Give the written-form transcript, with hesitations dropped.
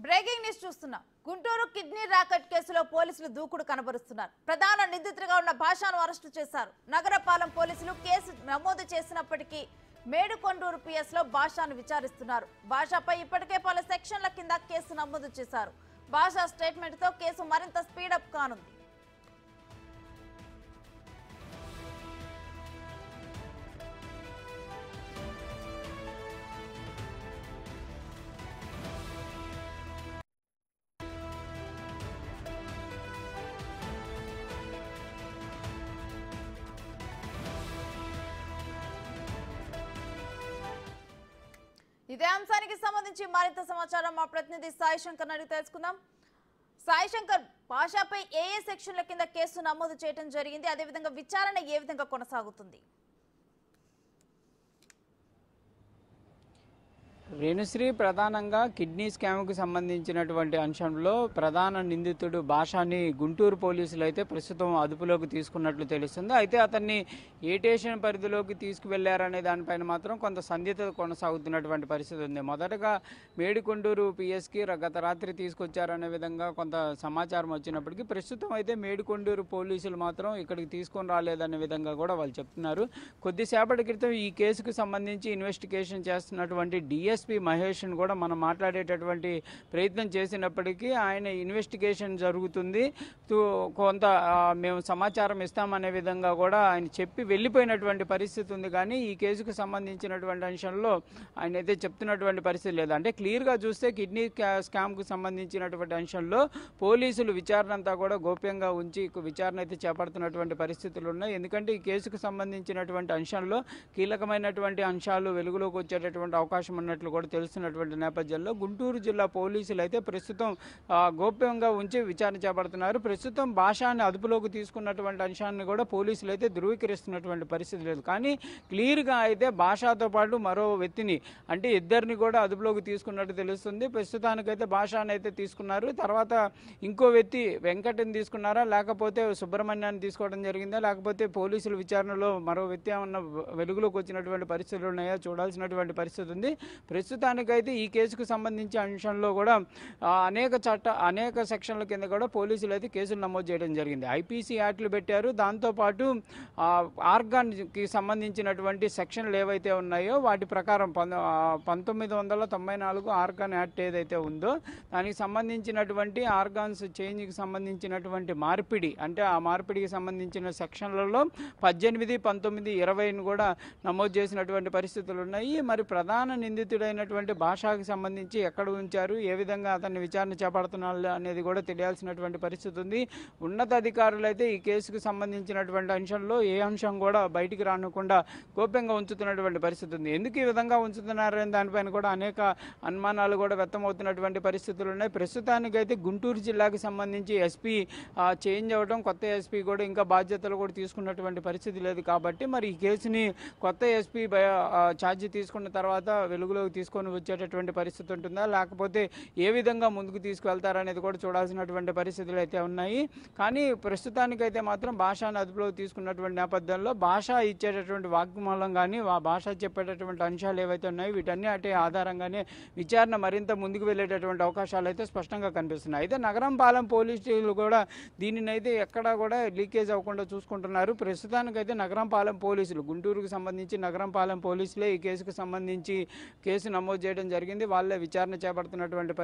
Breaking news చూస్తున్నా. Guntur kidney racket కేసులో పోలీసులు దూకుడు కనబరుస్తున్నారు. ప్రధాన నిందితుడిగా ఉన్న భాషను అరెస్టు చేశారు. నగరపాలెం పోలీసులు కేసు నమోదు చేసినప్పటికీ మేడుకొండూరు పిఎస్ లో భాషను విచారిస్తున్నారు. భాషపై ఇప్పటికే పలు సెక్షన్ల కింద కేసు నమోదు చేశారు. భాష స్టేట్మెంట్ తో కేసు మరింత స్పీడప్ కానుంది. ఇదే అంశానికి సంబంధించి మరింత సమాచారం మా ప్రతినిధి సాయి శంకర్ అడిగి తెలుసుకుందాం. సాయి శంకర్, భాషపై ఏ సెక్షన్ల కింద కేసు నమోదు చేయడం జరిగింది, అదేవిధంగా విచారణ ఏ విధంగా కొనసాగుతుంది? రేణుశ్రీ, ప్రధానంగా కిడ్నీ స్కామ్కు సంబంధించినటువంటి అంశంలో ప్రధాన నిందితుడు భాషని గుంటూరు పోలీసులు అయితే ప్రస్తుతం అదుపులోకి తీసుకున్నట్లు తెలుస్తుంది. అయితే అతన్ని ఏ స్టేషన్ పరిధిలోకి తీసుకువెళ్లారనే దానిపైన మాత్రం కొంత సందిగ్ధత కొనసాగుతున్నటువంటి పరిస్థితి ఉంది. మొదటగా మేడికొండూరు పిఎస్కి గత రాత్రి తీసుకొచ్చారనే విధంగా కొంత సమాచారం వచ్చినప్పటికీ ప్రస్తుతం అయితే మేడికొండూరు పోలీసులు మాత్రం ఇక్కడికి తీసుకొని రాలేదనే విధంగా కూడా వాళ్ళు చెప్తున్నారు. కొద్దిసేపటి క్రితం ఈ కేసుకు సంబంధించి ఇన్వెస్టిగేషన్ చేస్తున్నటువంటి డిఎస్పీ మహేష్ను కూడా మనం మాట్లాడేటటువంటి ప్రయత్నం చేసినప్పటికీ ఆయన ఇన్వెస్టిగేషన్ జరుగుతుంది, కొంత మేము సమాచారం ఇస్తామనే విధంగా కూడా ఆయన చెప్పి వెళ్ళిపోయినటువంటి పరిస్థితి ఉంది. కానీ ఈ కేసుకు సంబంధించినటువంటి అంశంలో ఆయన అయితే చెప్తున్నటువంటి పరిస్థితి లేదు. అంటే క్లియర్గా చూస్తే కిడ్నీ స్కామ్కు సంబంధించినటువంటి అంశంలో పోలీసులు విచారణ అంతా కూడా గోప్యంగా ఉంచి విచారణ అయితే చేపడుతున్నటువంటి పరిస్థితులు ఉన్నాయి. ఎందుకంటే ఈ కేసుకు సంబంధించినటువంటి అంశంలో కీలకమైనటువంటి అంశాలు వెలుగులోకి వచ్చేటటువంటి అవకాశం ఉన్నట్లు కూడా తెలుస్తున్నటువంటి నేపథ్యంలో గుంటూరు జిల్లా పోలీసులు అయితే ప్రస్తుతం గోప్యంగా ఉంచి విచారణ చేపడుతున్నారు. ప్రస్తుతం భాషాన్ని అదుపులోకి తీసుకున్నటువంటి అంశాన్ని కూడా పోలీసులు అయితే ధృవీకరిస్తున్నటువంటి పరిస్థితి లేదు. కానీ క్లియర్గా అయితే భాషతో పాటు మరో వ్యక్తిని, అంటే ఇద్దరిని కూడా అదుపులోకి తీసుకున్నట్టు తెలుస్తుంది. ప్రస్తుతానికైతే భాషాన్ని అయితే తీసుకున్నారు. తర్వాత ఇంకో వ్యక్తి వెంకటని తీసుకున్నారా, లేకపోతే సుబ్రహ్మణ్యాన్ని తీసుకోవడం జరిగిందా, లేకపోతే పోలీసుల విచారణలో మరో వ్యక్తి ఏమన్నా వెలుగులోకి వచ్చినటువంటి పరిస్థితులు ఉన్నాయా చూడాల్సినటువంటి పరిస్థితి ఉంది. ప్రస్తుతానికైతే ఈ కేసుకు సంబంధించి అంశంలో కూడా అనేక సెక్షన్ల కింద కూడా పోలీసులు అయితే కేసులు నమోదు చేయడం జరిగింది. ఐపీసీ యాక్ట్లు పెట్టారు. దాంతోపాటు ఆర్గాన్కి సంబంధించినటువంటి సెక్షన్లు ఏవైతే ఉన్నాయో వాటి ప్రకారం 1994 ఆర్గాన్ యాక్ట్ ఏదైతే ఉందో దానికి సంబంధించినటువంటి ఆర్గాన్స్ చేంజ్కి సంబంధించినటువంటి మార్పిడి, అంటే ఆ మార్పిడికి సంబంధించిన సెక్షన్లలో 18, 19, 20ను కూడా నమోదు చేసినటువంటి పరిస్థితులు ఉన్నాయి. మరి ప్రధాన నిందితుడైనటువంటి భాషకి సంబంధించి ఎక్కడ ఉంచారు, ఏ విధంగా అతన్ని విచారణ చేపడుతున్నారు అనేది కూడా తెలియాల్సినటువంటి పరిస్థితి ఉంది. ఉన్నతాధికారులు అయితే ఈ కేసుకు సంబంధించినటువంటి అంశంలో ఏ అంశం కూడా బయటికి రానివ్వకుండా గోప్యంగా ఉంచుతున్నటువంటి పరిస్థితి ఉంది. ఎందుకు ఈ విధంగా ఉంచుతున్నారనే దానిపైన కూడా అనేక అనుమానాలు కూడా వ్యక్తమవుతున్నటువంటి పరిస్థితులు ఉన్నాయి. ప్రస్తుతానికైతే గుంటూరు జిల్లాకి సంబంధించి ఎస్పీ చేంజ్ అవ్వడం, కొత్త ఎస్పీ కూడా ఇంకా బాధ్యతలు కూడా తీసుకున్నటువంటి పరిస్థితి లేదు. కాబట్టి మరి ఈ కేసుని కొత్త ఎస్పీ ఛార్జీ తీసుకున్న తర్వాత వెలుగులోకి తీసుకొని వచ్చేటటువంటి పరిస్థితి ఉంటుందా, లేకపోతే ఏ విధంగా ముందుకు తీసుకువెళ్తారనేది కూడా చూడాల్సినటువంటి పరిస్థితులు అయితే ఉన్నాయి. కానీ ప్రస్తుతానికైతే మాత్రం భాషను అదుపులోకి తీసుకున్నటువంటి నేపథ్యంలో భాష ఇచ్చేటటువంటి వాగ్మూలం కానీ ఆ భాష చెప్పేటటువంటి అంశాలు ఏవైతే ఉన్నాయో వీటన్నిటి ఆధారంగానే విచారణ మరింత ముందుకు వెళ్ళేటటువంటి అవకాశాలు అయితే స్పష్టంగా కనిపిస్తున్నాయి. అయితే నగరంపాలెం పోలీసులు కూడా దీనిని అయితే ఎక్కడా కూడా లీకేజ్ అవ్వకుండా చూసుకుంటున్నారు. ప్రస్తుతానికైతే నగరంపాలెం పోలీసులు, గుంటూరుకు సంబంధించి నగరంపాలెం పోలీసులే ఈ కేసుకు సంబంధించి కేసు నమోదు చేయడం జరిగింది. వాళ్ళే విచారణ చేపడుతున్నటువంటి